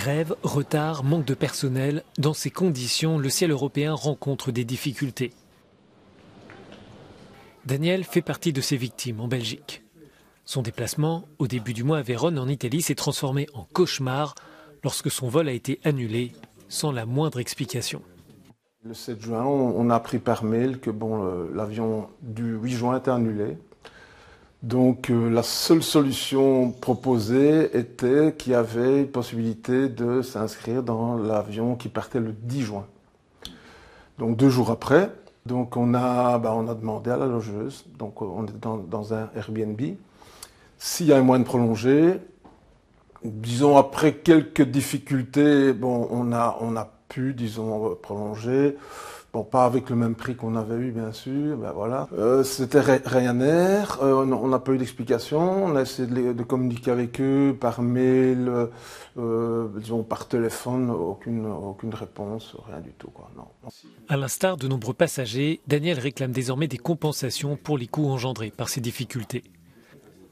Grève, retard, manque de personnel. Dans ces conditions, le ciel européen rencontre des difficultés. Daniel fait partie de ces victimes en Belgique. Son déplacement, au début du mois à Vérone en Italie, s'est transformé en cauchemar lorsque son vol a été annulé sans la moindre explication. Le 7 juin, on a appris par mail que l'avion du 8 juin était annulé. Donc la seule solution proposée était qu'il y avait une possibilité de s'inscrire dans l'avion qui partait le 10 juin. Donc 2 jours après, donc on a demandé à la logeuse, donc on est dans un Airbnb, s'il y a un moyen de prolonger. Disons après quelques difficultés, on a pu, disons, prolonger. Bon, pas avec le même prix qu'on avait eu, bien sûr, voilà. C'était Ryanair, on n'a pas eu d'explication, on a essayé de communiquer avec eux par mail, disons par téléphone, aucune réponse, rien du tout, quoi, non. À l'instar de nombreux passagers, Daniel réclame désormais des compensations pour les coûts engendrés par ces difficultés.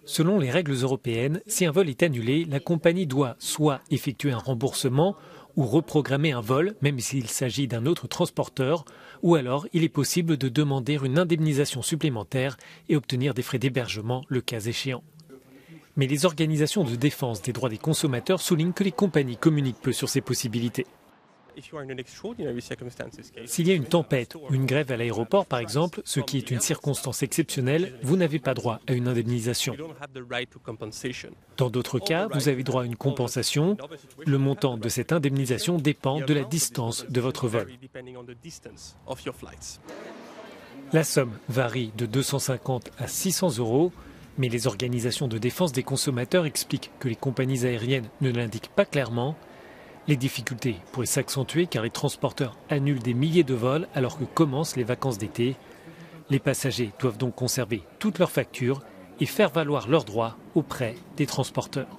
Selon les règles européennes, si un vol est annulé, la compagnie doit soit effectuer un remboursement ou reprogrammer un vol, même s'il s'agit d'un autre transporteur, ou alors il est possible de demander une indemnisation supplémentaire et obtenir des frais d'hébergement le cas échéant. Mais les organisations de défense des droits des consommateurs soulignent que les compagnies communiquent peu sur ces possibilités. S'il y a une tempête ou une grève à l'aéroport, par exemple, ce qui est une circonstance exceptionnelle, vous n'avez pas droit à une indemnisation. Dans d'autres cas, vous avez droit à une compensation. Le montant de cette indemnisation dépend de la distance de votre vol. La somme varie de 250 à 600 €, mais les organisations de défense des consommateurs expliquent que les compagnies aériennes ne l'indiquent pas clairement. Les difficultés pourraient s'accentuer car les transporteurs annulent des milliers de vols alors que commencent les vacances d'été. Les passagers doivent donc conserver toutes leurs factures et faire valoir leurs droits auprès des transporteurs.